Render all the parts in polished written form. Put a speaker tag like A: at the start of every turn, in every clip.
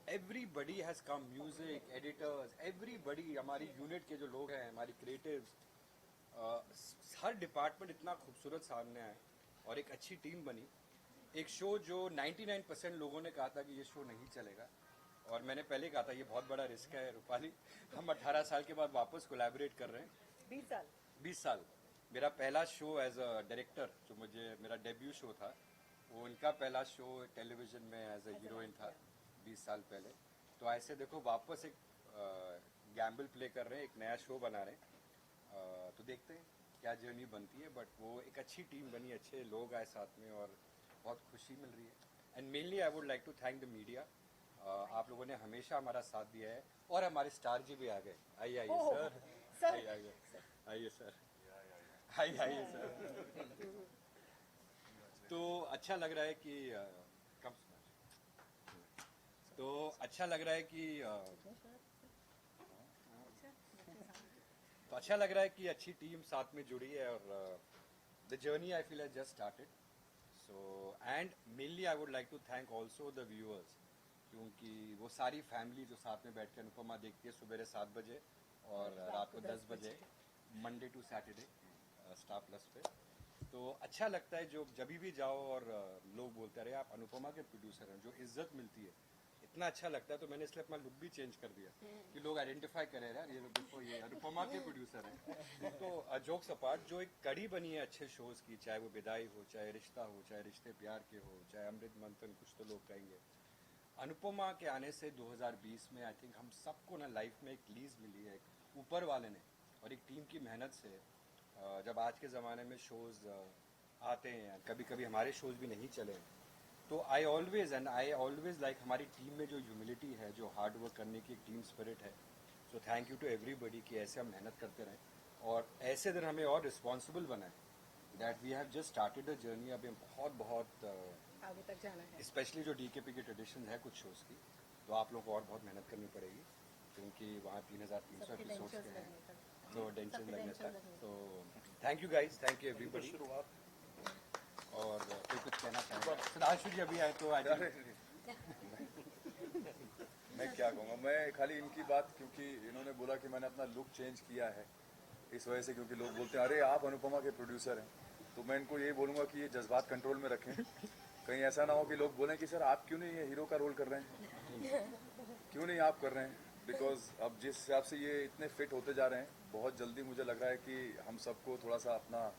A: Everybody has come, music editors, everybody, हमारी unit के जो लोग हैं, हमारी क्रिएटिव्स, हर डिपार्टमेंट इतना खूबसूरत सामने आया और एक अच्छी टीम बनी। एक शो जो 99% लोगों ने कहा था कि ये शो नहीं चलेगा, और मैंने पहले कहा था ये बहुत बड़ा रिस्क है रूपाली, हम 18 साल के बाद वापस कोलैबोरेट कर रहे हैं।
B: 20 साल।
A: 20 साल। मेरा पहला शो एज अ डायरेक्टर, जो मेरा डेब्यू शो था, वो उनका पहला शो टेलीविज़न में एज अ हीरोइन था 20 साल पहले। तो ऐसे देखो वापस एक गैम्बल प्ले कर रहे हैं, एक नया शो बना रहे हैं। तो देखते हैं क्या जर्नी बनती है, बट वो एक अच्छी टीम बनी, अच्छे लोग आए साथ में और बहुत खुशी मिल रही है। And mainly I would like to thank the media. आप लोगों ने हमेशा हमारा साथ दिया है, और हमारे स्टार जी भी आ गए। आइए आइए सर,
B: सर
A: आइए आइए सर, आइए आइए सर। तो अच्छा लग रहा है कि कम तो अच्छा लग रहा है कि तो अच्छा लग रहा है कि अच्छी टीम साथ में जुड़ी है, और the journey I feel has just started. So and mainly I would like to thank also the viewers, क्योंकि वो सारी फैमिली जो साथ में बैठ के अनुपमा देखती है सुबह 7 बजे और रात को 10 बजे, Monday to Saturday, Star Plus पे। तो अच्छा लगता है जो जब भी जाओ और लोग बोलते रहे आप अनुपमा के प्रोड्यूसर हैं, जो इज्जत मिलती है, इतना अच्छा लगता है। तो मैंने इसलिए अपना लुक भी चेंज कर दिया कि लोग आइडेंटिफाई करें, यार ये लोग देखो ये अनुपमा के प्रोड्यूसर हैं। तो जोक्स अपार्ट, जो एक कड़ी बनी है अच्छे शोज की, चाहे वो विदाई हो, चाहे रिश्ता हो, चाहे रिश्ते प्यार के हो, चाहे अमृत मंथन, कुछ तो लोग कहेंगे, अनुपमा के आने से 2020 में आई थिंक हम सबको ना लाइफ में एक लीज मिली है, एक ऊपर वाले ने और एक टीम की मेहनत से। जब आज के ज़माने में शोज़ आते हैं, कभी कभी हमारे शोज़ भी नहीं चले, तो आई ऑलवेज लाइक हमारी टीम में जो ह्यूमिलिटी है, जो हार्ड वर्क करने की एक टीम स्पिरिट है। So thank you to everybody कि ऐसे हम मेहनत करते रहें और ऐसे दिन हमें और रिस्पॉन्सिबल बनाएं, that we have just started the journey. अभी हम बहुत
B: आगे तक जाना है।
A: स्पेशली जो डीकेपी की ट्रेडिशन है कुछ शोज़ की, तो आप लोगों को और बहुत मेहनत करनी पड़ेगी, क्योंकि वहाँ 3300 एपिसोड्स के हैं, तो टेंशन लगने तक। तो thank you guys, thank you everybody. और कोई कुछ कहना चाहेगा? सुधांशु जी अभी आए तो आज
C: मैं क्या कहूँगा, मैं खाली इनकी बात, क्योंकि इन्होंने बोला कि मैंने अपना लुक चेंज किया है इस वजह से, क्योंकि लोग बोलते हैं अरे आप अनुपमा के प्रोड्यूसर हैं, तो मैं इनको यही बोलूँगा कि ये जज्बात कंट्रोल में रखें। कहीं ऐसा ना हो कि लोग बोलें कि सर आप क्यों नहीं ये हीरो का रोल कर रहे हैं, क्यों नहीं आप कर रहे हैं। बिकॉज अब जिस हिसाब से ये इतने फिट होते जा रहे हैं, बहुत जल्दी मुझे लग रहा है कि हम सबको थोड़ा सा अपना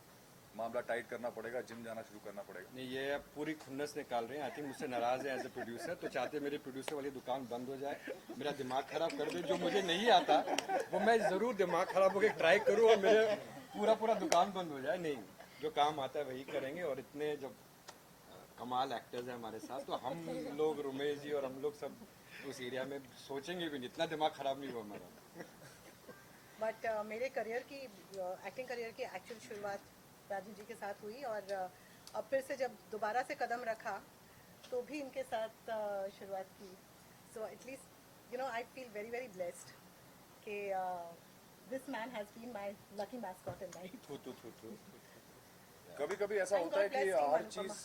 C: मामला टाइट करना पड़ेगा, जिम जाना शुरू करना पड़ेगा।
A: नहीं, ये अब पूरी खुन्नस निकाल रहे हैं। आई थिंक मुझसे नाराज है एज ए प्रोड्यूसर, तो चाहते मेरे प्रोड्यूसर वाली दुकान बंद हो जाए, मेरा दिमाग खराब कर दे। जो मुझे नहीं आता वो मैं ज़रूर दिमाग खराब होकर ट्राई करूँ और मेरे पूरा दुकान बंद हो जाए। नहीं, जो काम आता है वही करेंगे। और इतने जब कमाल एक्टर्स हैं हमारे साथ, तो हम लोग, रुमेश जी और हम लोग सब उस एरिया में सोचेंगे भी नहीं, इतना दिमाग खराब नहीं हुआ हमारा।
B: बट मेरे करियर की, एक्टिंग करियर की एक्चुअल शुरुआत राजू जी के साथ हुई, और अब फिर से जब दोबारा से कदम रखा तो भी इनके साथ शुरुआत की। So at least I feel very very blessed कि this man has been my lucky mascot in life.
A: थू।
C: कभी कभी ऐसा होता है कि हर चीज़,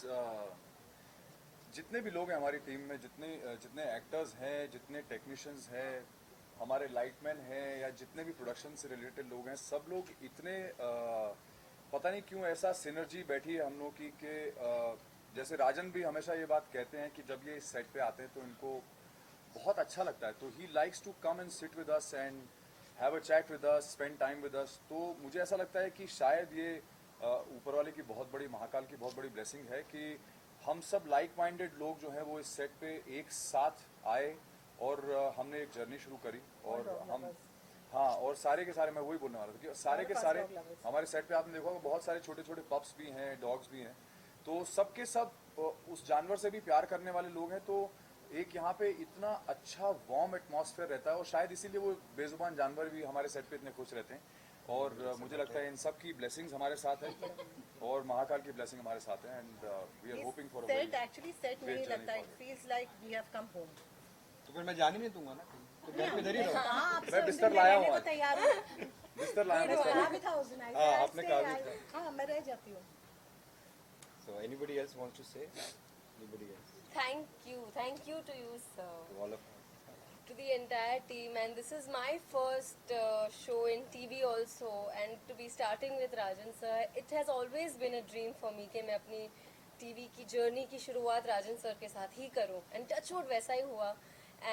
C: जितने भी लोग हैं हमारी टीम में, जितने एक्टर्स हैं, जितने टेक्नीशियंस हैं, हमारे लाइटमैन हैं, या जितने भी प्रोडक्शन से रिलेटेड लोग हैं, सब लोग इतने पता नहीं क्यों ऐसा सिनर्जी बैठी है हम लोग की कि जैसे राजन भी हमेशा ये बात कहते हैं कि जब ये इस सेट पे आते हैं तो इनको बहुत अच्छा लगता है, तो he likes to come and sit with us and have a chat with us, spend time with us. तो मुझे ऐसा लगता है कि शायद ये ऊपर वाले की बहुत बड़ी, महाकाल की बहुत बड़ी ब्लेसिंग है कि हम सब लाइक माइंडेड लोग जो हैं वो इस सेट पे एक साथ आए और हमने एक जर्नी शुरू करी। और हम, हाँ, और सारे के सारे, मैं वही बोलने वाला था कि सारे के सारे हमारे सेट पे आपने देखा होगा बहुत सारे छोटे छोटे पप्स भी हैं, डॉग्स भी हैं, तो सबके सब उस जानवर से भी प्यार करने वाले लोग हैं। तो एक यहाँ पे इतना अच्छा वार्म एटमॉस्फेयर रहता है, और शायद इसीलिए वो बेजुबान जानवर भी हमारे सेट पे इतने खुश रहते हैं। और मुझे लगता है इन सब की ब्लेसिंग्स हमारे साथ है और महाकाल की ब्लेसिंग हमारे साथ है, and we are hoping for a
B: set actually set नहीं लगता, it feels like we have come home.
A: तो फिर मैं जाने नहीं दूंगा ना, तो घर पे इधर ही रहो।
C: मैं बिस्तर लाया हूँ आज,
B: तैयार हूँ।
C: बिस्तर लाया हूँ,
B: कहा भी था उस दिन, I
A: हाँ,
B: said,
A: आपने
B: "I'll
A: कहा
B: stay,
A: भी था।
B: हाँ मैं रह जाती हूँ।
A: So anybody else wants to say? Anybody else?
D: Thank you to you, sir.
A: To all of us.
D: to the entire team, and this is my first show in TV also, and to be starting with Rajan sir, it has always been a dream for me कि मैं अपनी TV की journey की शुरुआत राजन sir के साथ ही करूं, and touch wood वैसा ही हुआ.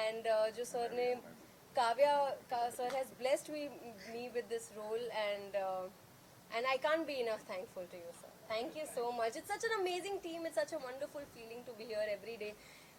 D: And जो सर ने Kavya sir has blessed me with this role, and I can't be enough thankful to you, sir. Thank you so much. It's such an amazing team. It's such a wonderful feeling to be here every day.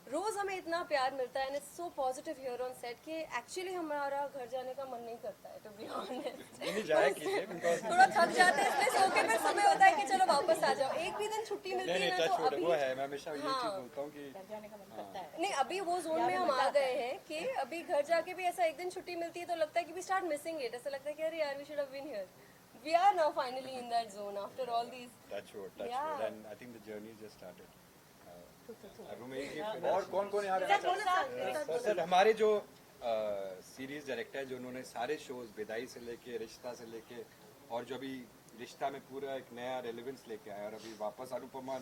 D: रोज हमें इतना प्यार मिलता है, and it's so positive here on set कि actually हमारा घर जाने का मन नहीं करता है, टू बी ऑनेस्ट.
A: नहीं जाया कीजिए because
D: थोड़ा थक जाते हैं, इसलिए सो के फिर समय होता है कि चलो वापस आ जाओ. एक भी दिन छुट्टी मिलती
A: नहीं
D: है
A: नहीं
D: ना
A: टच
D: तो
A: वुड
D: अभी
A: वो है, मैं हमेशा ये
D: हाँ.
A: चीज बोलता हूँ कि
B: घर जाने का मन करता है.
D: नहीं, अभी वो जोन में हम आ गए हैं कि अभी घर जाके भी ऐसा एक दिन छुट्टी मिलती है तो लगता है कि वी स्टार्ट मिसिंग इट. ऐसा लगता है कि अरे यार we should have been here. We are now finally in that zone after all these.
A: Touch wood
D: Yeah.
A: And I think the journey just started.
C: और कौन कौन यहाँ रहना चाहते हैं?
A: सर हमारे जो सीरीज डायरेक्टर है, जो उन्होंने सारे शोज विदाई से लेके रिश्ता से लेके और जो अभी रिश्ता में पूरा एक नया रेलेवेंस लेके आया और अभी वापस अनुपमा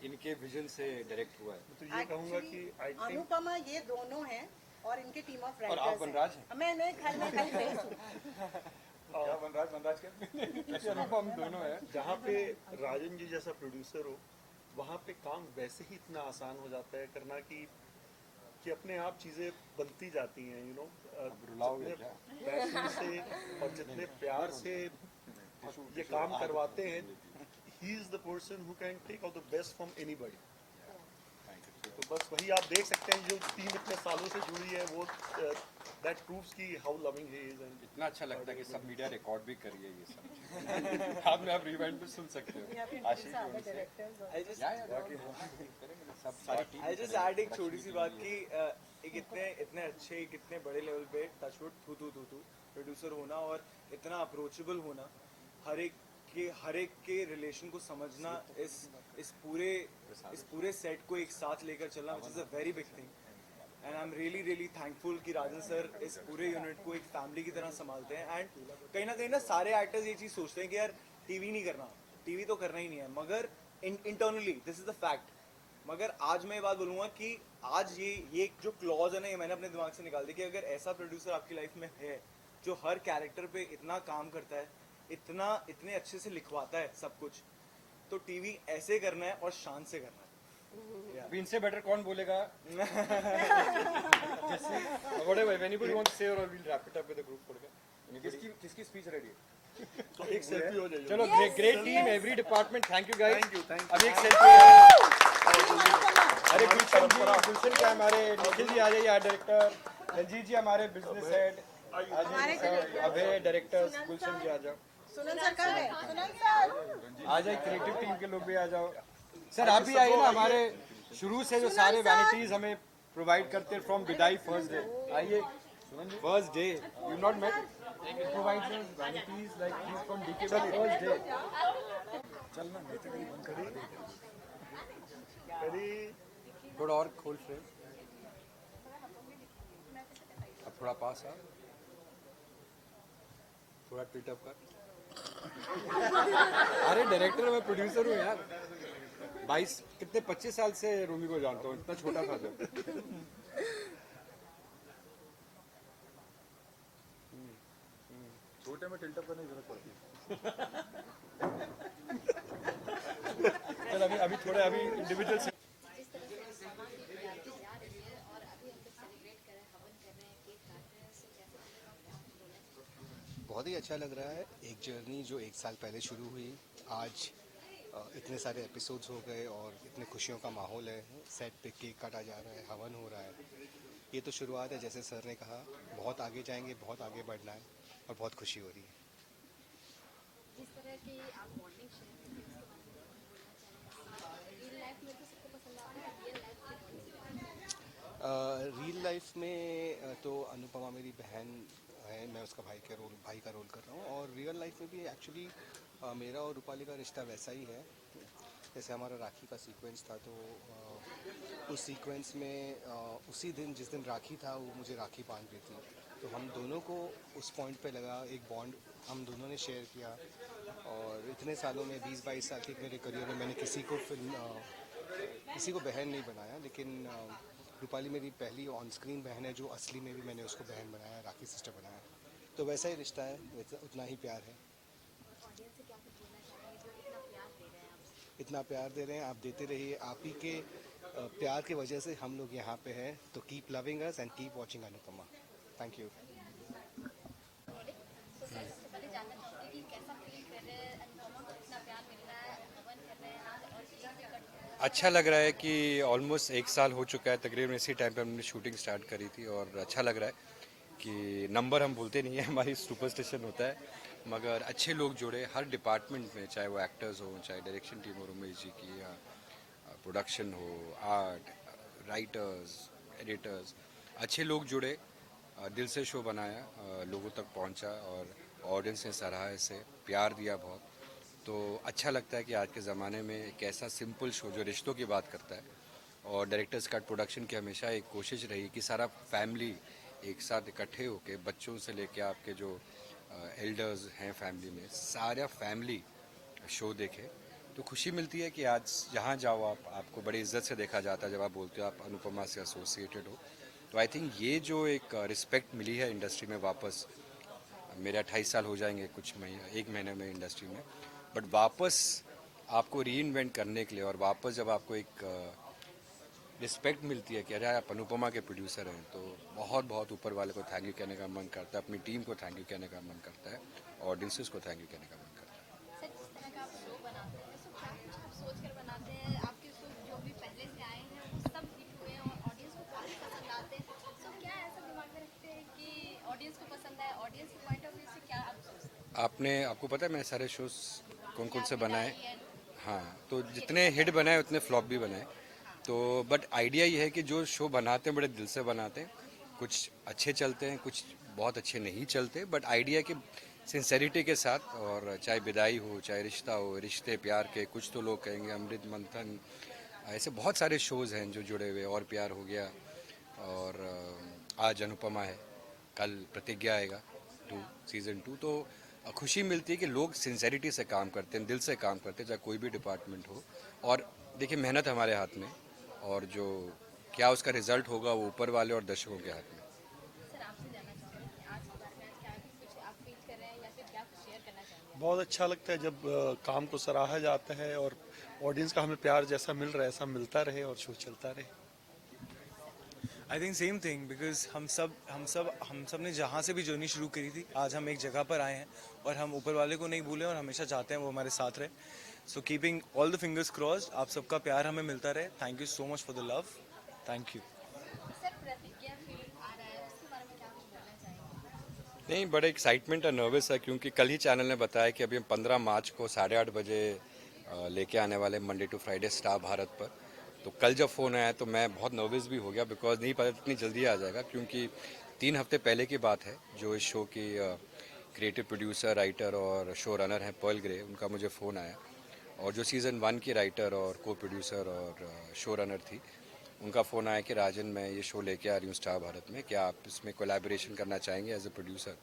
A: इनके विजन से डायरेक्ट हुआ है.
E: तो ये कहूंगा कि आई थिंक
B: अनुपमा ये दोनों हैं और इनकी टीम ऑफ
A: और आप वनराज हैं.
B: मैंने खाली फेस हूँ.
C: क्या वनराज के
A: अनुपम दोनों है.
E: जहाँ पे राजन जी जैसा प्रोड्यूसर हो वहाँ पे काम वैसे ही इतना आसान हो जाता है करना कि अपने आप चीजें बनती जाती हैं, यू नो.
A: रुलाओगे क्या?
E: पैशन से और जितने प्यार से ये काम करवाते हैं, he is the person who can take out the best from anybody. तो बस वही आप देख सकते हैं, जो टीम इतने सालों से जुड़ी है वो दैट प्रूव्स की how loving he is. And
A: इतना अच्छा लगता है कि सब मीडिया रिकॉर्ड भी करिए ये सब. आप रिवाइंड में सुन सकते हो. आशीष जी उनसे.
F: I just
A: सब सारी टीम
F: I just add एक छोटी सी बात कि एक इतने अच्छे इतने बड़े लेवल पे टचवुड थू प्रोड्यूसर होना और इतना अप्रोचेबल होना, हर एक के रिलेशन को समझना, इस पूरे सेट को एक साथ लेकर चलना, which is a very big thing. And I am really thankful कि राजन सर इस पूरे यूनिट को एक फैमिली की तरह संभालते हैं. एंड कहीं ना सारे एक्टर्स ये चीज़ सोचते हैं कि यार टीवी नहीं करना, टीवी तो करना ही नहीं है, मगर internally this is the fact. मगर आज मैं ये बात बोलूँगा कि आज ये जो क्लॉज है ना, ये मैंने अपने दिमाग से निकाल दिया कि अगर ऐसा प्रोड्यूसर आपकी लाइफ में है जो हर कैरेक्टर पे इतना काम करता है, इतने अच्छे से लिखवाता है सब कुछ, तो टीवी ऐसे करना है और शान से करना है.
A: अभी इनसे बेटर कौन बोलेगा? Whatever, if anybody wants to say, or we'll wrap it up with a group photo.
C: किसकी स्पीच रेडी है?
E: तो एक सेल्फी हो जाएगी.
A: चलो, great team, every department. Thank you guys.
C: Thank you.
A: अभी एक सेल्फी है. अरे गुलशन क्या हमारे निखिल जी आ जाइए, आर्ट डायरेक्टर. रंजीत जी हमारे बिजनेस हेड. अभय डायरेक्टर. गुलशन जी आ जाओ.
B: सुनन सर कहाँ है? सुनन सर
A: आ जाए, क्रिएटिव टीम के लोग भी आ जाओ. सर आप भी आइए ना, हमारे शुरू से जो सारे वैनिटीज हमें प्रोवाइड करते हैं फ्रॉम विदाई फर्स्ट डे. आइए, first day you not met, it provides us vanities like this from DK first day.
C: चलना नहीं तो कहीं बंद कर दे.
A: थोड़ा और खोल फ्रेम, अब थोड़ा पास आ, थोड़ा ट्वीट अप कर. अरे डायरेक्टर मैं प्रोड्यूसर हूँ यार. 25 साल से रूमी को जानता हूँ, इतना छोटा था जब.
C: छोटे में टिल्टअप करने की जरूरत पड़ती है.
A: चल अभी थोड़ा अभी इंडिविजुअल से.
G: जिस तरह से अनुपमा की यादें जा रही है और अभी हम लोग सेलिब्रेट कर रहे हैं, हवन कर रहे हैं, केक काट रहे हैं, उससे कैसे लगेगा?
H: बहुत ही अच्छा लग रहा है. एक जर्नी जो 1 साल पहले शुरू हुई, आज इतने सारे एपिसोड्स हो गए और इतने खुशियों का माहौल है. सेट पे केक काटा जा रहा है, हवन हो रहा है. ये तो शुरुआत है, जैसे सर ने कहा, बहुत आगे जाएंगे, बहुत आगे बढ़ना है और बहुत खुशी हो रही है.
G: जिस तरह की आप बॉन्डिंग शेयर करते हैं उसके बारे में बोलना चाहेंगे. रियल लाइफ में तो सबको पसंद आता है, रियल लाइफ
H: में तो अनुपमा मेरी बहन है, मैं उसका भाई का रोल कर रहा हूँ. और रियल लाइफ में भी एक्चुअली मेरा और रूपाली का रिश्ता वैसा ही है. जैसे हमारा राखी का सीक्वेंस था, तो उस सीक्वेंस में उसी दिन जिस दिन राखी था वो मुझे राखी बांध रही थी, तो हम दोनों को उस पॉइंट पे लगा, एक बॉन्ड हम दोनों ने शेयर किया. और इतने सालों में 20-22 साल के मेरे करियर में मैंने किसी को बहन नहीं बनाया, लेकिन रूपाली मेरी पहली ऑन स्क्रीन बहन है, जो असली में भी मैंने उसको बहन बनाया, राखी सिस्टर बनाया। तो वैसा ही रिश्ता है, वैसा उतना ही प्यार है।
G: ऑडियंस से क्या कुछ बोलना चाहेंगे जो इतना प्यार दे रहे हैं आपसे?
H: इतना प्यार दे रहे हैं, आप देते रहिए। आप ही के प्यार की वजह से हम लोग यहाँ पे हैं। तो keep loving us and keep watching Anupama. Thank you.
G: तो सर सबसे पहले जानना चाहूँगी कि कैसा फील कर रहे हैं, अनुपमा को इतना प्यार मिल रहा है, हवन कर रहे हैं आज और केक भी कट रहा है।
A: अच्छा लग रहा है कि ऑलमोस्ट 1 साल हो चुका है तकरीबन, इसी टाइम पे हमने शूटिंग स्टार्ट करी थी और अच्छा लग रहा है कि नंबर हम भूलते नहीं है, हमारी सुपरस्टिशन होता है, मगर अच्छे लोग जुड़े हर डिपार्टमेंट में, चाहे वो एक्टर्स हो, चाहे डायरेक्शन टीम हो रमेश जी की, या प्रोडक्शन हो, आर्ट, राइटर्स, एडिटर्स, अच्छे लोग जुड़े, दिल से शो बनाया, लोगों तक पहुंचा और ऑडियंस ने सराहा, इसे प्यार दिया बहुत। तो अच्छा लगता है कि आज के ज़माने में एक ऐसा सिंपल शो जो रिश्तों की बात करता है, और डायरेक्टर्स कट प्रोडक्शन की हमेशा एक कोशिश रही कि सारा फैमिली एक साथ इकट्ठे होके, बच्चों से लेके आपके जो एल्डर्स हैं फैमिली में, सारा फैमिली शो देखे। तो खुशी मिलती है कि आज जहाँ जाओ आपको बड़ी इज्जत से देखा जाता है, जब आप बोलते हो आप अनुपमा से एसोसिएटेड हो। तो आई थिंक ये जो एक रिस्पेक्ट मिली है इंडस्ट्री में वापस, मेरे 28 साल हो जाएंगे कुछ महीने, 1 महीने में इंडस्ट्री में, बट वापस आपको री इन्वेंट करने के लिए, और वापस जब आपको एक रिस्पेक्ट मिलती है कि अरे आप अनुपमा के प्रोड्यूसर हैं, तो बहुत बहुत ऊपर वाले को थैंक यू कहने का मन करता है, अपनी टीम को थैंक यू कहने का मन करता है, ऑडियंसेस को थैंक यू कहने का मन करता है।
G: सर जिस तरह का आप शो बनाते हैं तो क्या कुछ आप सोच कर बनाते हैं? आपके शो जो भी पहले से आए हैं वो सब हिट हुए हैं और ऑडियंस को काफ़ी पसंद आते हैं, तो क्या ऐसा दिमाग में रखते हैं कि ऑडियंस को पसंद आए? ऑडियंस के पॉइंट ऑफ व्यू से क्या आप सोचते हैं?
A: आपको पता है मैंने सारे शोज कौन कौन से
G: आपने
A: बनाए?
G: डाली है,
A: हाँ, तो जितने हिट बनाए उतने फ्लॉप भी बनाए। तो बट आइडिया ये है कि जो शो बनाते हैं बड़े दिल से बनाते हैं, कुछ अच्छे चलते हैं, कुछ बहुत अच्छे नहीं चलते, बट आइडिया कि सिंसेरिटी के साथ, और चाहे विदाई हो, चाहे रिश्ता हो, रिश्ते प्यार के, कुछ तो लोग कहेंगे अमृत मंथन, ऐसे बहुत सारे शोज़ हैं जो जुड़े हुए, और प्यार हो गया, और आज अनुपमा है, कल प्रतिज्ञा आएगा 2 सीज़न 2। तो खुशी मिलती है कि लोग सिंसेरिटी से काम करते हैं, दिल से काम करते हैं, चाहे कोई भी डिपार्टमेंट हो। और देखिए मेहनत हमारे हाथ में, और जो क्या उसका रिजल्ट होगा वो ऊपर वाले और दर्शकों के हाथ में।
G: सर आपसे जानना चाहूँगी कि आज के बारे में आज क्या कुछ आप फील कर रहे हैं या फिर क्या कुछ शेयर करना चाहेंगे आप?
E: बहुत अच्छा लगता है जब काम को सराहा जाता है और ऑडियंस का हमें प्यार जैसा मिल रहा है ऐसा मिलता रहे और शो चलता रहे।
F: I think same thing, because हम सब ने जहाँ से भी जर्नी शुरू करी थी, आज हम एक जगह पर आए हैं और हम ऊपर वाले को नहीं भूले और हमेशा चाहते हैं वो हमारे साथ रहे। So keeping all the fingers crossed, आप सबका प्यार हमें मिलता रहे। Thank you so much for the love. Thank you.
G: Sir प्रतिज्ञा फिल्म आ रहा है उसके बारे में क्या कुछ बोलना चाहेंगे?
A: नहीं, बड़े एक्साइटमेंट और नर्वस है, क्योंकि कल ही चैनल ने बताया कि अभी हम 15 मार्च को 8:30 बजे लेके आने वाले Monday to Friday Star Bharat पर। तो कल जब फ़ोन आया तो मैं बहुत नर्वस भी हो गया, बिकॉज नहीं पता इतनी जल्दी आ जाएगा, क्योंकि 3 हफ्ते पहले की बात है। जो इस शो की क्रिएटिव प्रोड्यूसर, राइटर और शो रनर हैं पर्ल ग्रे, उनका मुझे फ़ोन आया, और जो सीज़न 1 की राइटर और को प्रोड्यूसर और शो रनर थी, उनका फ़ोन आया कि राजन मैं ये शो लेके आ रही हूँ स्टार भारत में, क्या आप इसमें कोलैबोरेशन करना चाहेंगे एज ए प्रोड्यूसर?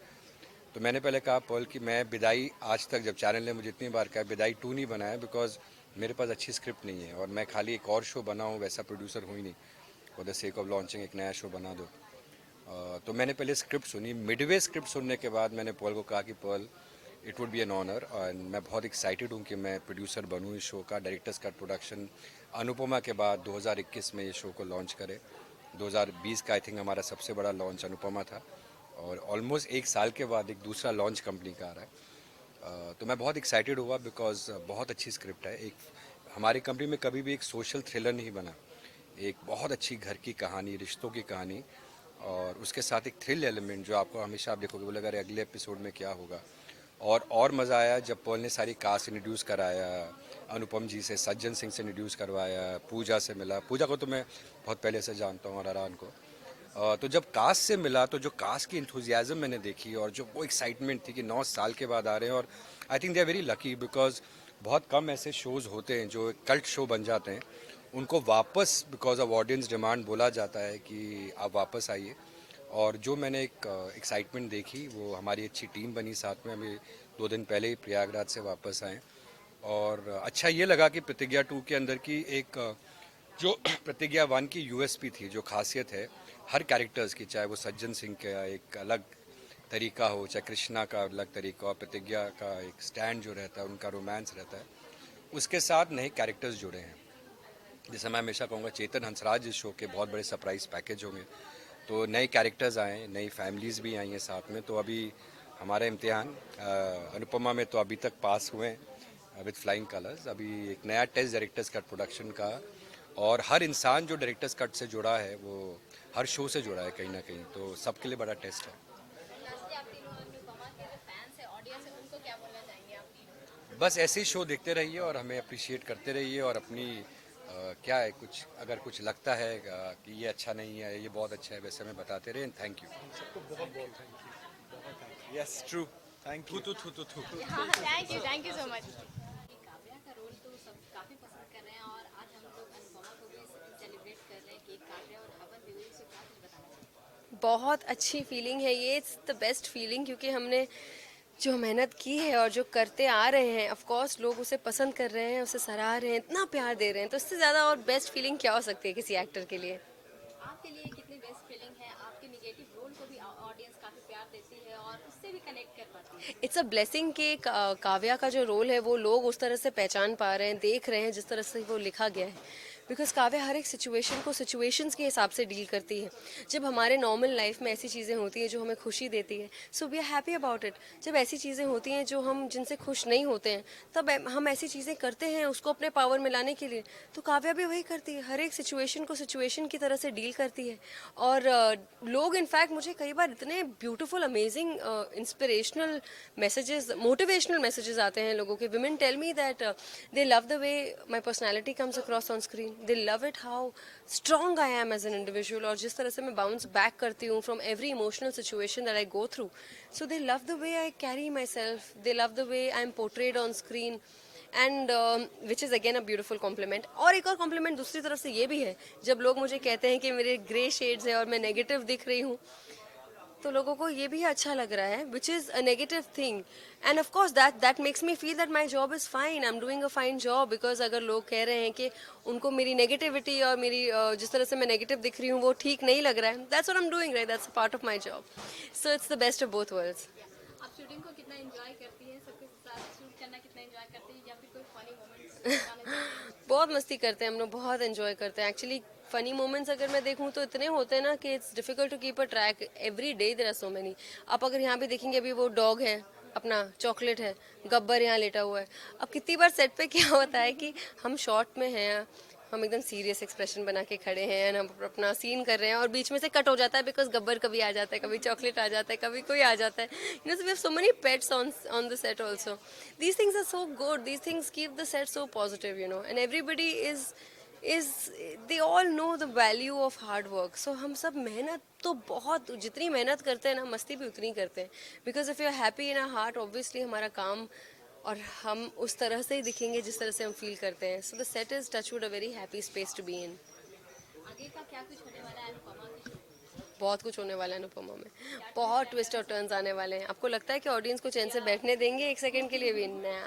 A: तो मैंने पहले कहा पर्ल कि मैं विदाई, आज तक जब चैनल ने मुझे इतनी बार कहा विदाई 2 नहीं बनाया, बिकॉज मेरे पास अच्छी स्क्रिप्ट नहीं है, और मैं खाली एक और शो बनाऊँ वैसा प्रोड्यूसर हुई नहीं, for the sake of launching एक नया शो बना दो। तो मैंने पहले स्क्रिप्ट सुनी, मिडवे स्क्रिप्ट सुनने के बाद मैंने पर्ल को कहा कि Pearl it would be an honour, और मैं बहुत एक्साइटेड हूँ कि मैं प्रोड्यूसर बनूँ इस शो का। डायरेक्टर्स का प्रोडक्शन अनुपमा के बाद 2021 में ये शो को लॉन्च करे। 2020 का आई थिंक हमारा सबसे बड़ा लॉन्च अनुपमा था, और ऑलमोस्ट 1 साल के बाद एक दूसरा लॉन्च कंपनी का आ रहा है। तो मैं बहुत एक्साइटेड हुआ, बिकॉज बहुत अच्छी स्क्रिप्ट है। एक हमारी कंपनी में कभी भी एक सोशल थ्रिलर नहीं बना, एक बहुत अच्छी घर की कहानी, रिश्तों की कहानी, और उसके साथ एक थ्रिल एलिमेंट जो आपको हमेशा आप देखोगे, बोले अगर अगले एपिसोड में क्या होगा। और मज़ा आया जब पर्ल ने सारी कास्ट इंट्रोड्यूस कराया, अनुपम जी से, सज्जन सिंह से इंट्रोड्यूस करवाया, पूजा से मिला। पूजा को तो मैं बहुत पहले से जानता हूँ, और अरान को। तो जब कास्ट से मिला तो जो कास्ट की इंथुजियाज़म मैंने देखी, और जो वो एक्साइटमेंट थी कि 9 साल के बाद आ रहे हैं, और I think they are very lucky, because बहुत कम ऐसे शोज़ होते हैं जो कल्ट शो बन जाते हैं, उनको वापस बिकॉज ऑफ ऑडियंस डिमांड बोला जाता है कि आप वापस आइए। और जो मैंने एक एक्साइटमेंट देखी, वो हमारी अच्छी टीम बनी साथ में। अभी 2 दिन पहले ही प्रयागराज से वापस आए, और अच्छा ये लगा कि प्रतिज्ञा 2 के अंदर की एक जो प्रतिज्ञा वन की यूएसपी थी, जो खासियत है हर कैरेक्टर्स की, चाहे वो सज्जन सिंह का एक अलग तरीका हो, चाहे कृष्णा का अलग तरीका हो, प्रतिज्ञा का एक स्टैंड जो रहता है, उनका रोमांस रहता है, उसके साथ नए कैरेक्टर्स जुड़े हैं। जैसे मैं हमेशा कहूँगा, चेतन हंसराज इस शो के बहुत बड़े सरप्राइज पैकेज होंगे। तो नए कैरेक्टर्स आए, नई फैमिलीज़ भी आई हैं साथ में। तो अभी हमारा इम्तिहान अनुपमा में तो अभी तक पास हुए हैं विद फ्लाइंग कलर्स। अभी एक नया टेस्ट डायरेक्टर्स कट प्रोडक्शन का, और हर इंसान जो डायरेक्टर्स कट से जुड़ा है वो हर शो से जुड़ा है कहीं ना कहीं, तो सबके लिए बड़ा टेस्ट है।
G: लास्टली आप तीनों अनुपमा के जो फैंस है, ऑडियंस है, उनको क्या बोलना चाहेंगे आप तीनों?
A: बस ऐसे ही शो देखते रहिए और हमें अप्रिशिएट करते रहिए, और अपनी क्या है, कुछ अगर कुछ लगता है कि ये अच्छा नहीं है, ये बहुत अच्छा है, वैसे हमें बताते रहे। Thank you.
E: सबको बहुत बहुत thank you.
F: Yes true, thank you.
G: हाँ, thank you so much. Kavya का रोल तो सब काफी पसंद कर रहे हैं और आज हम लोग अनुपमा को भी सेलिब्रेट कर रहे हैं कि काव्या और हवन भी हुई, सो क्या कुछ बताना चाहिए?
D: बहुत अच्छी फीलिंग है ये, इट्स द बेस्ट फीलिंग, क्योंकि हमने जो मेहनत की है और जो करते आ रहे हैं, ऑफ कोर्स लोग उसे पसंद कर रहे हैं, उसे सराह रहे हैं, इतना प्यार दे रहे हैं, तो इससे ज़्यादा और बेस्ट फीलिंग क्या हो सकती है किसी एक्टर के लिए।
G: आपके लिए कितनी बेस्ट फीलिंग है? आपके निगेटिव रोल को भी ऑडियंस काफी प्यार देती है और उससे भी कनेक्ट कर पाती है।
D: इट्स अ ब्लेसिंग कि काव्या का जो रोल है वो लोग उस तरह से पहचान पा रहे हैं, देख रहे हैं जिस तरह से वो लिखा गया है। बिकॉज काव्या हर एक सिचुएशन को सिचुएशंस के हिसाब से डील करती है। जब हमारे नॉर्मल लाइफ में ऐसी चीज़ें होती हैं जो हमें खुशी देती है, so we are happy about it. जब ऐसी चीज़ें होती हैं जो हम जिनसे खुश नहीं होते हैं, तब हम ऐसी चीज़ें करते हैं उसको अपने पावर में लाने के लिए। तो काव्या भी वही करती है, हर एक सिचुएशन को सिचुएशन की तरह से डील करती है। और लोग इनफैक्ट मुझे कई बार इतने beautiful amazing inspirational messages, motivational messages आते हैं लोगों के। Women tell me that they love the way my personality comes across on screen, they love it how strong I am as an individual, और जिस तरह से मैं बाउंस बैक करती हूँ from every emotional situation that I go through. So they love the way I carry myself, they love the way I M portrayed on screen, and which is again a beautiful compliment. और एक और complement दूसरी तरफ से ये भी है, जब लोग मुझे कहते हैं कि मेरे ग्रे शेड्स है और मैं नेगेटिव दिख रही हूँ, तो लोगों को ये भी अच्छा लग रहा है, which is a negative thing. And of course that makes me feel that my job is fine, I am doing a fine job. Because अगर लोग कह रहे हैं कि उनको मेरी नेगेटिविटी और मेरी जिस तरह से मैं नेगेटिव दिख रही हूँ वो ठीक नहीं लग रहा है, that's what I am doing, right, that's a part of my job. So it's the best of both worlds.
G: आप शूटिंग को कितना एंजॉय करती हैं? सबके साथ शूट करना कितना एंजॉय करती हैं, या फिर कोई फनी मोमेंट्स?
D: बहुत मस्ती करते हैं हम लोग, बहुत एंजॉय करते हैं एक्चुअली। फनी मोमेंट्स अगर मैं देखूं तो इतने होते हैं ना कि it's difficult to keep a track, every day there are so many. आप अगर यहाँ पे देखेंगे, अभी वो डॉग है अपना, चॉकलेट है, गब्बर यहाँ लेटा हुआ है। अब कितनी बार सेट पे क्या होता है कि हम शॉर्ट में हैं, हम एकदम सीरियस एक्सप्रेशन बना के खड़े हैं, हम अपना सीन कर रहे हैं, और बीच में से कट हो जाता है बिकॉज गब्बर कभी आ जाता है, कभी चॉकलेट आ जाता है, कभी कोई आ जाता है। You know, so we have so many pets on the set also. These things are so good, these things keep the set so positive, you know, and everybody is they all know the value of hard work. So हम सब मेहनत तो बहुत, जितनी मेहनत करते हैं ना, मस्ती भी उतनी करते हैं। Because if you are happy in our heart, obviously हमारा काम और हम उस तरह से ही दिखेंगे जिस तरह से हम फील करते हैं। So the set is touch wood a very happy space to be in.
G: आगे का क्या कुछ होने वाला है अनुपमा के शो?
D: बहुत कुछ होने वाला है अनुपमा में, बहुत ट्विस्ट और टर्न्स आने वाले हैं। आपको लगता है कि ऑडियंस को चैन से बैठने देंगे एक सेकंड के लिए भी? ना,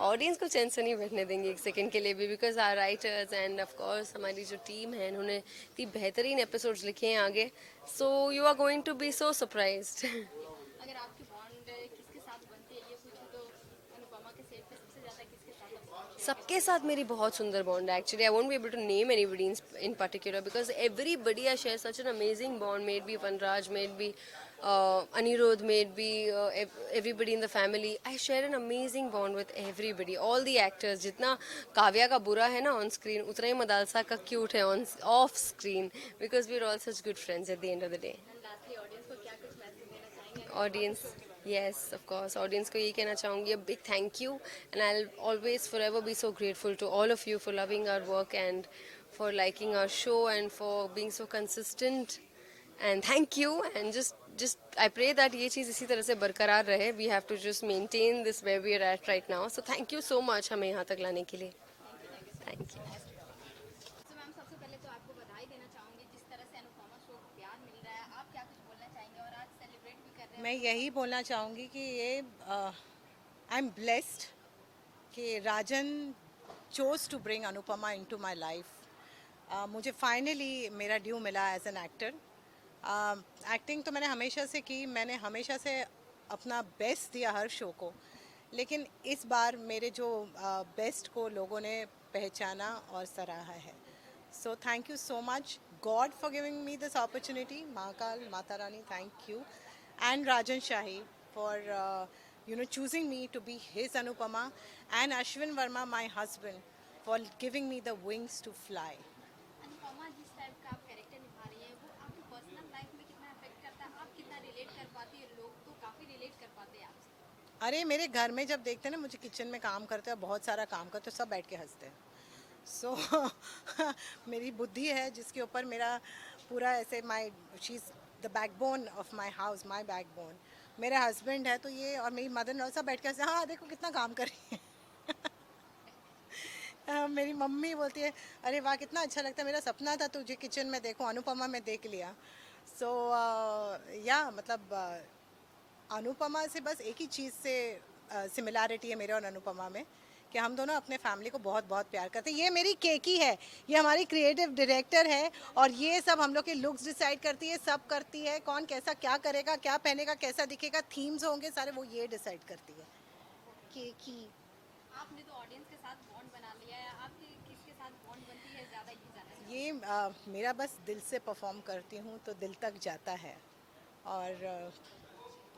D: ऑडियंस को चैन से नहीं बैठने देंगे एक सेकंड के लिए भी, because our writers and of course हमारी जो टीम है, उन्होंने इतनी बेहतरीन एपिसोड्स लिखे हैं आगे। So you are going to be so surprised.
G: अगर आपकी बॉन्ड किसके साथ बनती है ये पूछो तो अनुपमा के सेट पे सबसे ज्यादा किसके साथ आप bond share
D: सबके साथ मेरी बहुत सुंदर बॉन्ड है actually. I won't be able to name anybody in particular because everybody I share such an amazing bond, maybe Vanraj, maybe Anirudh, maybe everybody in the family. I share an amazing bond with everybody, all the actors. जितना काव्या का बुरा है ना on screen, उतना ही मदालसा का cute है on off screen, because we are all such good friends at the end of the day.
G: and lastly audience को क्या कुछ मैसेज देना चाहेंगे?
D: Audience, yes of course, audience को यही कहना चाहूँगी, a big thank you, and I will always forever be so grateful to all of you for loving our work and for liking our show and for being so consistent, and thank you. And just I pray that ये चीज़ इसी तरह से बरकरार रहे। We have to just maintain this where we are at right now. So thank you so much हमें यहाँ तक लाने के लिए। Thank you.
G: So मैम सबसे पहले तो आपको बधाई देना चाहूंगी जिस तरह से अनुपमा शो को प्यार मिल रहा है, आप क्या कुछ बोलना चाहेंगे? और आज सेलिब्रेट भी कर रहे हैं।
B: मैं यही बोलना चाहूँगी कि ये आई एम ब्लेस्ड कि राजन chose to bring Anupama into my life मुझे फाइनली मेरा ड्यू मिला एज एन एक्टर। एक्टिंग तो मैंने हमेशा से की, मैंने हमेशा से अपना बेस्ट दिया हर शो को, लेकिन इस बार मेरे जो बेस्ट को लोगों ने पहचाना और सराहा है। So thank you so much God for giving me this opportunity. Mahakal, Mata Rani, thank you, and Rajan Shahi for choosing me to be his Anupama, and Ashwin Verma, my husband, for giving me the wings to fly.
G: Anupama, जिस type का आप character निभा रही हैं वो आपकी personal life में कितना अफेक्ट करता है? आप कितना रिलेट कर पाती है? लोग तो काफ़ी रिलेट कर पाते हैं आपसे।
B: अरे मेरे घर में जब देखते हैं ना मुझे किचन में काम करते हैं, बहुत सारा काम करते हैं, सब बैठ के हंसते हैं। सो मेरी बुद्धि है जिसके ऊपर मेरा पूरा ऐसे she is the backbone of my house, my backbone. मेरा हस्बैंड है तो ये, और मेरी मदर इन लॉ सब बैठ के हंसते हैं, हाँ देखो कितना काम कर रही है। मेरी मम्मी बोलती है अरे वाह कितना अच्छा लगता है, मेरा सपना था तुझे किचन में देखो, अनुपमा में देख लिया। सो या मतलब अनुपमा से बस एक ही चीज़ से सिमिलैरिटी है मेरे और अनुपमा में, कि हम दोनों अपने फैमिली को बहुत बहुत प्यार करते हैं। ये मेरी केकी है, ये हमारी क्रिएटिव डायरेक्टर है, और ये सब हम लोग के लुक्स डिसाइड करती है, सब करती है, कौन कैसा क्या करेगा, क्या पहनेगा, कैसा दिखेगा, थीम्स होंगे सारे, वो ये डिसाइड करती है। केकी।
G: आपने तो ऑडियंस के साथ बॉन्ड बना लिया है, आपकी किसके साथ बॉन्ड बनती है ज़्यादा, ये जानना चाहूँगी।
B: ये मेरा बस दिल से परफॉर्म करती हूँ तो दिल तक जाता है, और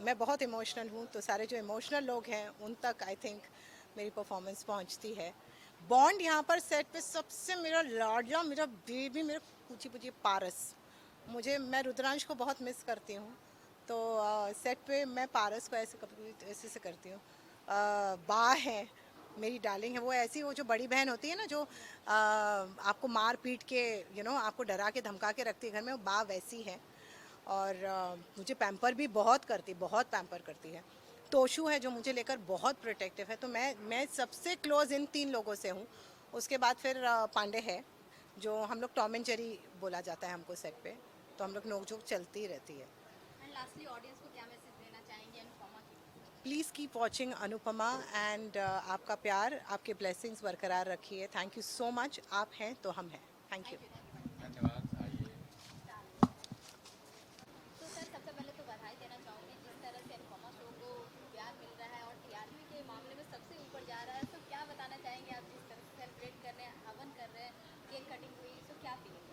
B: मैं बहुत इमोशनल हूँ, तो सारे जो इमोशनल लोग हैं उन तक आई थिंक मेरी परफॉर्मेंस पहुंचती है। बॉन्ड यहाँ पर सेट पे सबसे मेरा लाडला, मेरा बेबी, मेरा पूछी पूछी पारस। मैं रुद्रांश को बहुत मिस करती हूँ, तो सेट पे मैं पारस को ऐसे से करती हूँ। बा है मेरी डार्लिंग है, वो ऐसी, वो जो बड़ी बहन होती है ना, जो आपको मार पीट के आपको डरा के धमका के रखती है घर में, वो बा वैसी है। और मुझे पैम्पर भी बहुत पैम्पर करती है। तोशु है जो मुझे लेकर बहुत प्रोटेक्टिव है, तो मैं सबसे क्लोज इन 3 लोगों से हूँ। उसके बाद फिर पांडे है, जो हम लोग टॉम एंड जेरी बोला जाता है हमको सेट पे, तो हम लोग नोक-झोंक चलती ही रहती है।
G: एंड लास्टली ऑडियंस को क्या मैसेज देना चाहेंगे अनुपमा की?
B: Please keep watching Anupama, and आपका प्यार, आपके ब्लेसिंग्स बरकरार रखिए। Thank you so much. आप हैं तो हम हैं। Thank you.
G: तो सर, सबसे पहले तो बधाई देना चाहूँगी जिस तरह से अनुपमा शो को प्यार मिल रहा है और टीआरपी के मामले में सबसे ऊपर जा रहा है, तो क्या बताना चाहेंगे आप? जिस तरह से सेलिब्रेट कर रहे हैं, हवन कर रहे हैं, केक कटिंग हुई, तो क्या फीलिंग है?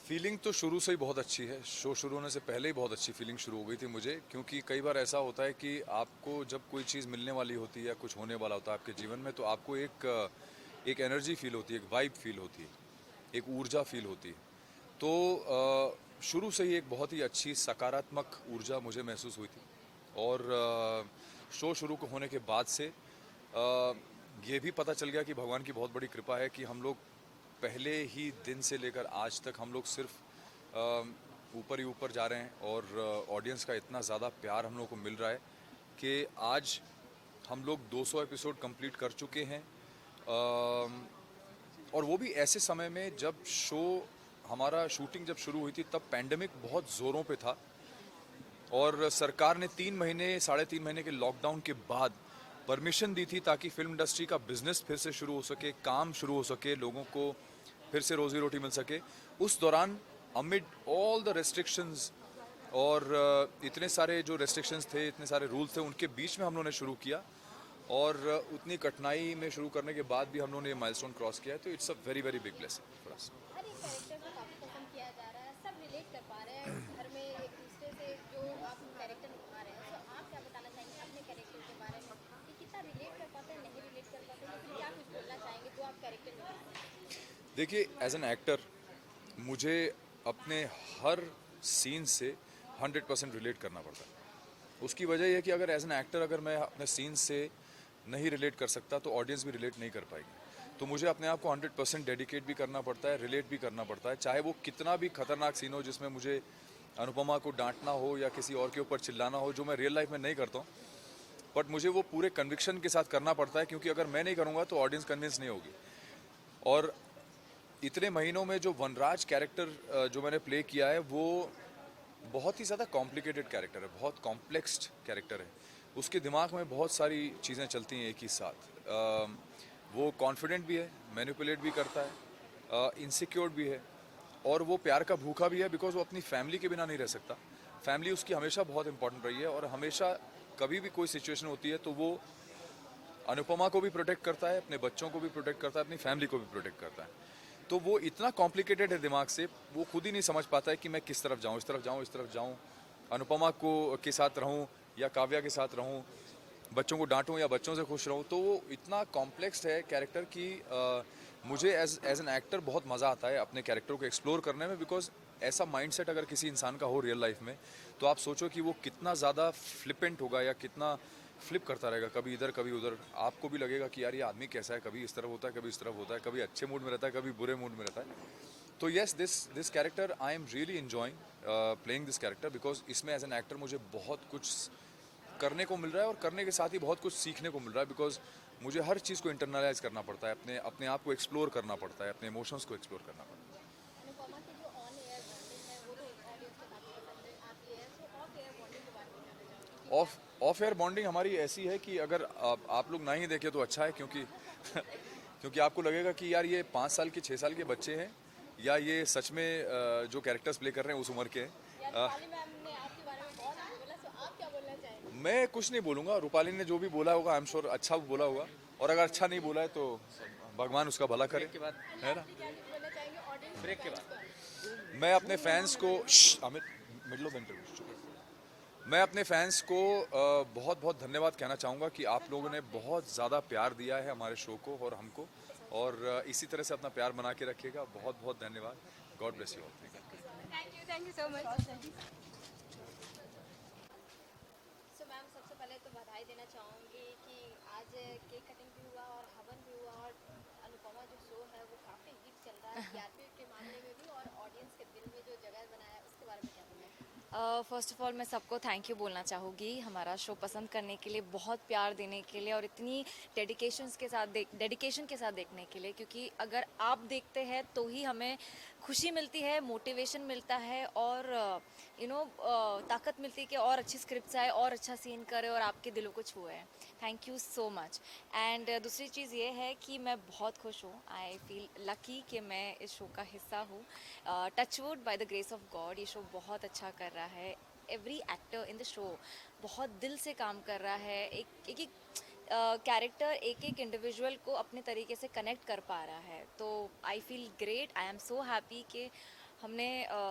C: फीलिंग तो शुरू से ही बहुत अच्छी है। शो शुरू होने से पहले ही बहुत अच्छी फीलिंग शुरू हो गई थी मुझे, क्योंकि कई बार ऐसा होता है कि आपको जब कोई चीज़ मिलने वाली होती है या कुछ होने वाला होता है आपके जीवन में, तो आपको एक एनर्जी फील होती है, एक वाइब फील होती है, एक ऊर्जा फील होती है। तो शुरू से ही एक बहुत ही अच्छी सकारात्मक ऊर्जा मुझे महसूस हुई थी, और शो शुरू होने के बाद से ये भी पता चल गया कि भगवान की बहुत बड़ी कृपा है कि हम लोग पहले ही दिन से लेकर आज तक हम लोग सिर्फ ऊपर ही ऊपर जा रहे हैं, और ऑडियंस का इतना ज़्यादा प्यार हम लोग को मिल रहा है कि आज हम लोग 200 एपिसोड कंप्लीट कर चुके हैं, और वो भी ऐसे समय में जब हमारा शूटिंग जब शुरू हुई थी तब पैंडेमिक बहुत ज़ोरों पे था, और सरकार ने 3.5 महीने के लॉकडाउन के बाद परमिशन दी थी ताकि फिल्म इंडस्ट्री का बिजनेस फिर से शुरू हो सके, काम शुरू हो सके, लोगों को फिर से रोजी रोटी मिल सके। उस दौरान अमिड ऑल द रेस्ट्रिक्शंस और इतने सारे जो रेस्ट्रिक्शंस थे, इतने सारे रूल्स थे, उनके बीच में हम लोगों ने शुरू किया, और उतनी कठिनाई में शुरू करने के बाद भी हम लोगों ने ये माइलस्टोन क्रॉस किया है, तो it's a very very big blessing for us.
G: हर एक कैरेक्टर को काफ़ी पसंद किया जा रहा है, सब रिलेट कर पा रहे हैं घर में एक दूसरे से, जो आप कैरेक्टर निभा रहे हैं। तो आप क्या बताना चाहेंगे अपने कैरेक्टर के बारे में, कि कितना रिलेट कर पाते हैं, नहीं रिलेट कर पाते हैं, लेकिन क्या कुछ बोलना चाहेंगे जो आप कैरेक्टर निभा रहे हैं?
C: देखिए, एज एन एक्टर मुझे अपने हर सीन से 100% रिलेट करना पड़ता है। उसकी वजह यह है कि अगर एज एन एक्टर अगर मैं अपने सीन से नहीं रिलेट कर सकता तो ऑडियंस भी रिलेट नहीं कर पाएगी। तो मुझे अपने आप को 100% डेडिकेट भी करना पड़ता है, रिलेट भी करना पड़ता है, चाहे वो कितना भी खतरनाक सीन हो जिसमें मुझे अनुपमा को डांटना हो या किसी और के ऊपर चिल्लाना हो, जो मैं रियल लाइफ में नहीं करता हूँ, बट मुझे वो पूरे कन्विक्शन के साथ करना पड़ता है, क्योंकि अगर मैं नहीं करूँगा तो ऑडियंस कन्विंस नहीं होगी। और इतने महीनों में जो वनराज कैरेक्टर जो मैंने प्ले किया है वो बहुत ही ज़्यादा कॉम्प्लिकेटेड कैरेक्टर है, बहुत कॉम्प्लेक्स कैरेक्टर है। उसके दिमाग में बहुत सारी चीज़ें चलती हैं एक ही साथ। वो कॉन्फिडेंट भी है, मैनिपुलेट भी करता है, इनसिक्योर भी है और वो प्यार का भूखा भी है, बिकॉज वो अपनी फैमिली के बिना नहीं रह सकता। फैमिली उसकी हमेशा बहुत इंपॉर्टेंट रही है और हमेशा कभी भी कोई सिचुएशन होती है तो वो अनुपमा को भी प्रोटेक्ट करता है, अपने बच्चों को भी प्रोटेक्ट करता है, अपनी फैमिली को भी प्रोटेक्ट करता है। तो वो इतना कॉम्प्लिकेटेड है दिमाग से, वो खुद ही नहीं समझ पाता है कि मैं किस तरफ जाऊँ, इस तरफ जाऊँ, इस तरफ जाऊँ, अनुपमा को के साथ रहूँ या काव्या के साथ रहूँ, बच्चों को डांटूं या बच्चों से खुश रहूं। तो वो इतना कॉम्प्लेक्स है कैरेक्टर कि मुझे एज एन एक्टर बहुत मज़ा आता है अपने कैरेक्टर को एक्सप्लोर करने में, बिकॉज ऐसा माइंडसेट अगर किसी इंसान का हो रियल लाइफ में तो आप सोचो कि वो कितना ज़्यादा फ्लिपेंट होगा या कितना फ्लिप करता रहेगा, कभी इधर कभी उधर। आपको भी लगेगा कि यार ये आदमी कैसा है, कभी इस तरफ होता है, कभी इस तरफ होता है, कभी अच्छे मूड में रहता है, कभी बुरे मूड में रहता है। तो yes, this character I am really enjoying playing this character, because इसमें एज एन एक्टर मुझे बहुत कुछ करने को मिल रहा है और करने के साथ ही बहुत कुछ सीखने को मिल रहा है, बिकॉज मुझे हर चीज़ को इंटरनलाइज करना पड़ता है, अपने आप को एक्सप्लोर करना पड़ता है, अपने इमोशंस को एक्सप्लोर करना पड़ता है।
G: अनुपमा की जो ऑन एयर बॉन्डिंग है वो तो ऑडियंस को काफी पसंद आती है, सो ऑफ एयर बॉन्डिंग के बारे में जानना चाहूँगी।
C: ऑफ एयर बॉन्डिंग हमारी ऐसी है कि अगर आप लोग ना ही देखें तो अच्छा है, क्योंकि क्योंकि आपको लगेगा कि यार ये 5 साल के 6 साल के बच्चे हैं या ये सच में जो कैरेक्टर्स प्ले कर रहे हैं उस उम्र के हैं।
G: रूपाली मैम ने आपके बारे में बहुत बोला, सो आप क्या बोलना चाहेंगे?
C: मैं कुछ नहीं बोलूँगा, रूपाली ने जो भी बोला होगा आई एम श्योर अच्छा बोला होगा, और अगर अच्छा नहीं बोला है तो भगवान उसका भला करे, है ना।
G: क्या बोलना चाहेंगे ऑडियंस
A: ब्रेक के बाद
C: मैं अपने फैंस को अमित मिडल ऑफ इंटरव्यू, मैं अपने फैंस को बहुत बहुत धन्यवाद कहना चाहूँगा कि आप लोगों ने बहुत ज़्यादा प्यार दिया है हमारे शो को और हमको, और इसी तरह से अपना प्यार बना के रखिएगा। बहुत बहुत धन्यवाद। God bless you all.
G: Thank you so much. So ma'am, सबसे पहले तो बधाई देना चाहूँगी कि आज केक कटिंग भी हुआ और हवन भी हुआ और अनुपमा जो शो है वो काफ़ी हिट चल रहा है टीआरपी के मामले में भी, और ऑडियंस के दिल में जो जगह बनाया है उसके बारे में क्या बोलना है?
I: फ़र्स्ट ऑफ़ ऑल मैं सबको थैंक यू बोलना चाहूँगी हमारा शो पसंद करने के लिए, बहुत प्यार देने के लिए और इतनी डेडिकेशन के साथ देखने के लिए, क्योंकि अगर आप देखते हैं तो ही हमें खुशी मिलती है, मोटिवेशन मिलता है और ताकत मिलती है कि और अच्छी स्क्रिप्ट्स आए और अच्छा सीन करे और आपके दिलों को छुए। Thank you so much. And दूसरी चीज़ ये है कि मैं बहुत खुश हूँ, आई फील लकी कि मैं इस शो का हिस्सा हूँ। Touch wood, by the grace of God, ये शो बहुत अच्छा कर रहा है। Every actor in the show बहुत दिल से काम कर रहा है, एक कैरेक्टर एक एक इंडिविजुअल को अपने तरीके से कनेक्ट कर पा रहा है। तो I feel great, I am so happy कि हमने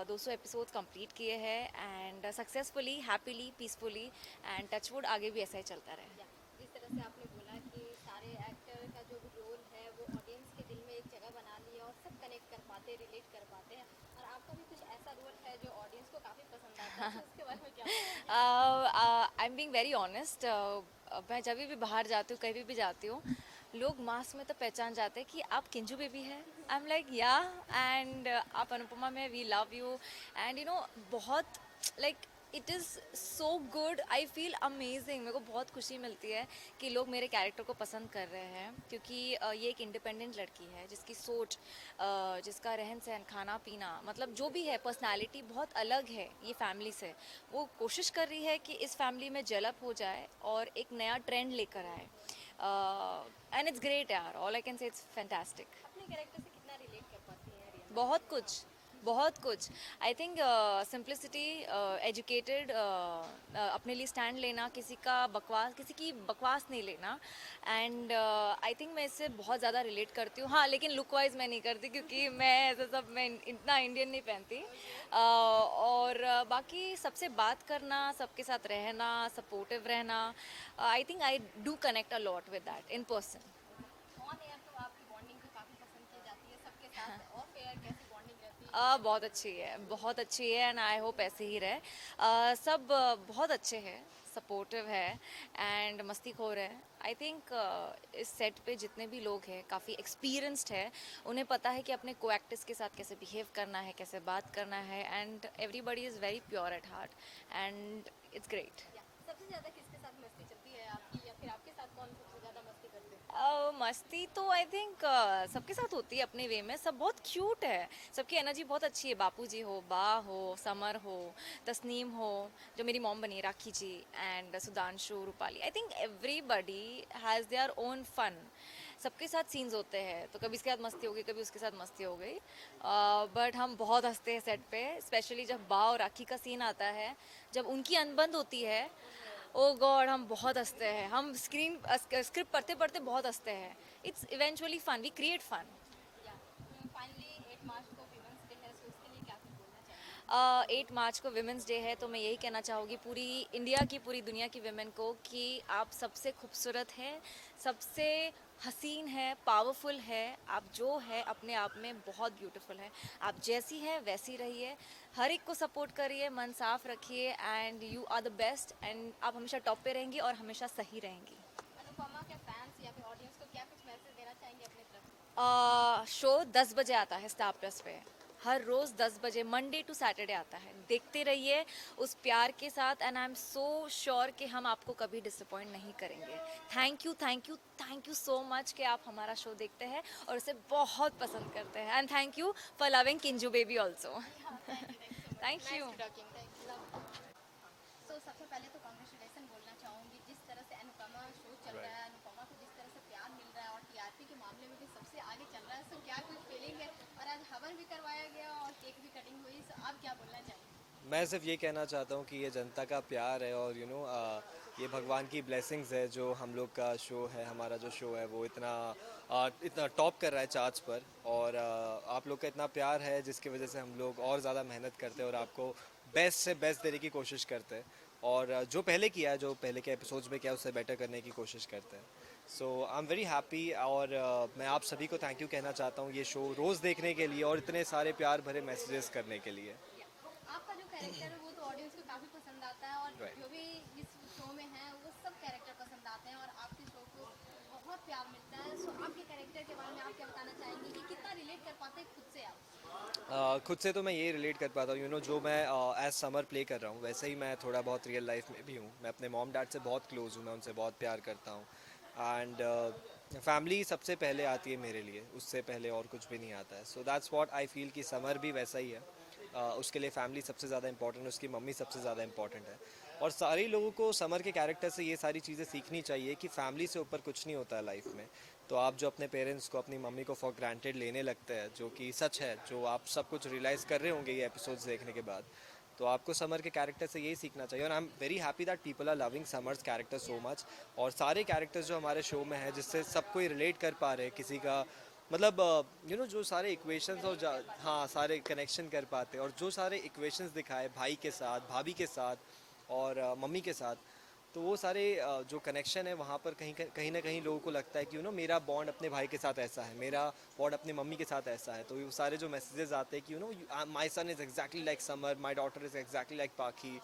I: 200 एपिसोड कंप्लीट किए हैं and successfully, happily, peacefully, and touch wood आगे भी ऐसा ही चलता रहे।
G: जिस तरह से आपने बोला कि सारे एक्टर का जो भी रोल है वो ऑडियंस के दिल में एक जगह बना लिया और सब कनेक्ट कर पाते, रिलेट कर पाते हैं, और आपका भी कुछ ऐसा रोल है जो ऑडियंस को काफ़ी पसंद आता है, तो उसके बारे में क्या?
I: I am being very honest. मैं जब भी बाहर जाती हूँ, कहीं भी जाती हूँ, लोग मास्क में तो पहचान जाते हैं कि आप किंजू बेबी है। आई एम लाइक या, एंड आप अनुपमा में, वी लव यू, एंड बहुत like it is so good, I feel amazing. मेरे को बहुत खुशी मिलती है कि लोग मेरे कैरेक्टर को पसंद कर रहे हैं, क्योंकि ये एक इंडिपेंडेंट लड़की है जिसकी सोच, जिसका रहन सहन, खाना पीना, मतलब जो भी है, पर्सनालिटी बहुत अलग है ये फैमिली से। वो कोशिश कर रही है कि इस फैमिली में जेलअप हो जाए और एक नया ट्रेंड लेकर आए, एंड इट्स ग्रेट यार, all I can say it's fantastic.
G: अपने कैरेक्टर से कितना रिलेट कर पाती हैं रिया?
I: बहुत कुछ, बहुत कुछ। आई थिंक सिंप्लिसिटी, एजुकेटेड, अपने लिए स्टैंड लेना, किसी की बकवास नहीं लेना, एंड आई थिंक मैं इससे बहुत ज़्यादा रिलेट करती हूँ। हाँ, लेकिन लुक वाइज मैं नहीं करती, क्योंकि मैं इतना इंडियन नहीं पहनती, और बाकी सबसे बात करना, सबके साथ रहना, सपोर्टिव रहना, I think I do connect a lot with that in person.
G: On air तो आपकी बॉन्डिंग भी काफ़ी पसंद की जाती है सबके साथ, ऑफ एयर कैसी बॉन्डिंग रहती है?
I: बहुत अच्छी है, बहुत अच्छी है, एंड आई होप ऐसे ही रहे। सब बहुत अच्छे हैं, सपोर्टिव है एंड मस्तीखोर है। आई थिंक इस सेट पे जितने भी लोग हैं काफ़ी एक्सपीरियंस्ड है, उन्हें पता है कि अपने को एक्टर्स के साथ कैसे बिहेव करना है, कैसे बात करना है, and everybody is very pure at heart, and it's great.
G: सबसे ज़्यादा किसके साथ मस्ती चलती है आपकी, या फिर आपके साथ कौन सबसे ज़्यादा मस्ती करते हैं?
I: मस्ती तो आई थिंक सबके साथ होती है अपने वे में, सब बहुत क्यूट है, सबकी एनर्जी बहुत अच्छी है। बापूजी हो, बा हो, समर हो, तस्नीम हो, जो मेरी मॉम बनी, Rakhi ji, and Sudhanshu, Rupali, I think everybody has their own fun, सबके साथ सीन्स होते हैं, तो कभी इसके साथ मस्ती हो गई, कभी उसके साथ मस्ती हो गई, बट हम बहुत हंसते हैं सेट पे, स्पेशली जब बा और राखी का सीन आता है, जब उनकी अनबन होती है, ओ गॉड हम बहुत हंसते हैं, हम स्क्रिप्ट पढ़ते पढ़ते बहुत हंसते हैं. It's eventually fun, we create fun.
G: Finally 8 March को विमेंस डे है, सो उसके लिए क्या कुछ बोलना चाहिए?
I: 8 मार्च को विमेंस डे है, तो मैं यही कहना चाहूँगी पूरी इंडिया की, पूरी दुनिया की विमेन को कि आप सबसे खूबसूरत हैं, सबसे हसीन है, पावरफुल है, आप जो है अपने आप में बहुत ब्यूटीफुल है. आप जैसी हैं वैसी रहिए, हर एक को सपोर्ट करिए, मन साफ रखिए, and you are the best, and आप हमेशा टॉप पे रहेंगी और हमेशा सही रहेंगी.
G: अनुपमा के फैंस या फिर ऑडियंस को क्या कुछ मैसेज देना चाहेंगे अपनी तरफ से?
I: शो 10 बजे आता है स्टार प्लस पे, हर रोज़ 10 बजे, मंडे टू सैटरडे आता है. देखते रहिए उस प्यार के साथ, and I am so sure कि हम आपको कभी डिसअपॉइंट नहीं करेंगे. Thank you, thank you, thank you so much कि आप हमारा शो देखते हैं और उसे बहुत पसंद करते हैं. And thank you for loving Kinju baby also. Thank you.
G: So सबसे पहले तो कांग्रेचुलेसन बोलना चाहूँगी, जिस तरह से अनुपमा शो चल रहा है, अनुपमा को जिस तरह से प्यार मिल रहा है और टीआरपी के मामले में भी सबसे आगे चल रहा है, सो क्या कुछ फीलिंग है? और आज हवन भी करवाया गया और केक भी कटिंग हुई, सो आप क्या बोलना चाहेंगे?
F: मैं सिर्फ ये कहना चाहता हूँ कि ये जनता का प्यार है और ये भगवान की ब्लेसिंग्स है जो हम लोग का शो है, हमारा जो शो है वो इतना टॉप कर रहा है चार्ट्स पर, और आप लोग का इतना प्यार है जिसकी वजह से हम लोग और ज़्यादा मेहनत करते हैं और आपको बेस्ट से बेस्ट देने की कोशिश करते हैं, और जो पहले किया है, जो पहले के एपिसोड्स में किया उससे बेटर करने की कोशिश करते हैं. सो आई एम वेरी हैप्पी, और मैं आप सभी को थैंक यू कहना चाहता हूँ ये शो रोज़ देखने के लिए और इतने सारे प्यार भरे मैसेजेस करने के लिए.
G: आपका जो कैरेक्टर है वो तो ऑडियंस को काफ़ी पसंद आता है, और
F: Right.
G: जो भी इस शो में है वो सब कैरेक्टर पसंद आते हैं और आपके शो को बहुत प्यार मिलता है. सो आपके कैरेक्टर के बारे में आप क्या बताना चाहेंगे कि कितना रिलेट कर पाते हैं खुद से आप?
F: खुद से तो मैं ये रिलेट कर पाता हूँ, जो मैं एज समर प्ले कर रहा हूँ वैसे ही मैं थोड़ा बहुत रियल लाइफ में भी हूँ. मैं अपने मॉम डैड से बहुत क्लोज हूँ, मैं उनसे बहुत प्यार करता हूँ, एंड फैमिली सबसे पहले आती है मेरे लिए, उससे पहले और कुछ भी नहीं आता है. So that's what I feel कि समर भी वैसा ही है. उसके लिए फैमिली सबसे ज़्यादा इंपॉर्टेंट है, उसकी मम्मी सबसे ज़्यादा इंपॉर्टेंट है, और सारे लोगों को समर के कैरेक्टर से ये सारी चीज़ें सीखनी चाहिए कि फैमिली से ऊपर कुछ नहीं होता है लाइफ में. तो आप जो अपने पेरेंट्स को, अपनी मम्मी को फॉर ग्रांटेड लेने लगते हैं, जो कि सच है, जो आप सब कुछ रियलाइज़ कर रहे होंगे ये एपिसोड्स देखने के बाद, तो आपको समर के कैरेक्टर से यही सीखना चाहिए. और I am very happy that people are loving Samar's character so much, और सारे कैरेक्टर्स जो हमारे शो में हैं जिससे सब कोई रिलेट कर पा रहे हैं, किसी का मतलब जो सारे इक्वेशंस और हाँ सारे कनेक्शन कर पाते हैं, और जो सारे इक्वेशंस दिखाए भाई के साथ, भाभी के साथ और मम्मी के साथ, तो वो सारे जो कनेक्शन है वहाँ पर कहीं ना कहीं लोगों को लगता है कि मेरा बॉन्ड अपने भाई के साथ ऐसा है, मेरा बॉन्ड अपनी मम्मी के साथ ऐसा है. तो वो सारे जो मैसेजेस आते हैं कि my son is exactly like Samar, my daughter is exactly like Pakhi,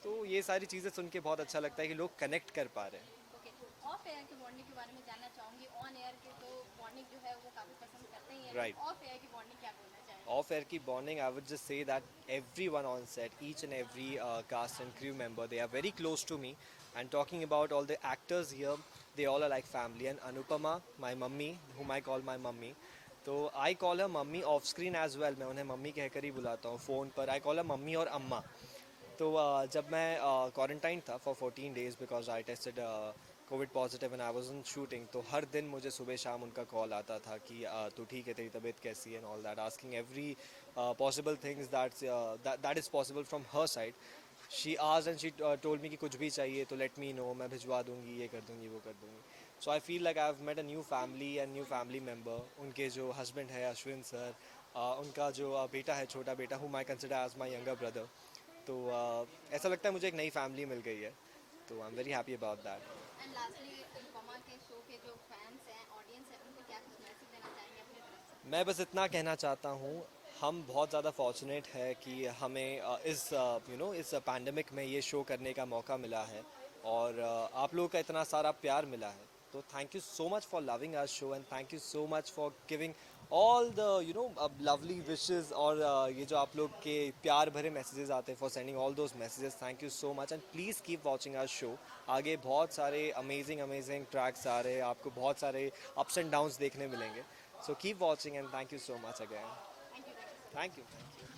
F: तो ये सारी चीज़ें सुन के बहुत अच्छा लगता है कि लोग कनेक्ट कर पा रहे हैं.
G: ओके, ऑफ एयर की बॉन्डिंग के बारे में जानना चाहूँगी. ऑन एयर के तो बॉन्डिंग जो है वो काफ़ी पसंद करते ही हैं.
F: Right.
G: ऑफ एयर की बॉन्डिंग क्या बोलना चाहेंगे?
F: Off air ki bonding, I would just say that everyone on set, each and every cast and crew member, they are very close to me. And talking about all the actors here, they all are like family. And Anupama, my mummy, whom I call my mummy, तो I call her mummy off screen as well. मैं उन्हें mummy कहकर ही बुलाता हूँ phone पर. I call her mummy और अम्मा. तो जब मैं क्वारंटाइन था for 14 days because I tasted Covid positive and I was in shooting, तो हर दिन मुझे सुबह शाम उनका कॉल आता था कि तू ठीक है, तेरी तबीयत कैसी है and all that, asking every possible things that is possible from her side. She asked and she told me कि कुछ भी चाहिए तो लेट मी नो, मैं भिजवा दूंगी, ये कर दूंगी, वो कर दूंगी. So I feel like I have met a new family and new family member. उनके जो हस्बैंड है अश्विन सर, उनका जो बेटा है, छोटा बेटा, whom I consider as my younger brother. तो ऐसा लगता है मुझे एक नई फैमिली मिल गई है, तो आई am very happy about that.
G: And lastly Anupama के शो के जो फैंस हैं, ऑडियंस है, उनको क्या कुछ मैसेज देना चाहेंगे अपनी तरफ से?
F: मैं बस इतना कहना चाहता हूँ, हम बहुत ज़्यादा फॉर्चुनेट है कि हमें इस पैंडमिक में ये शो करने का मौका मिला है, और आप लोगों का इतना सारा प्यार मिला है. तो thank you so much for loving our show, and thank you so much for giving all the lovely wishes, और ये जो आप लोग के प्यार भरे मैसेजेस आते हैं, for sending all those messages. Thank you so much, and please keep watching our show. आगे बहुत सारे अमेजिंग ट्रैक्स आ रहे हैं, आपको बहुत सारे अप्स एंड डाउन्स देखने मिलेंगे. So keep watching and thank you so much again.
G: Thank you.
F: Thank you.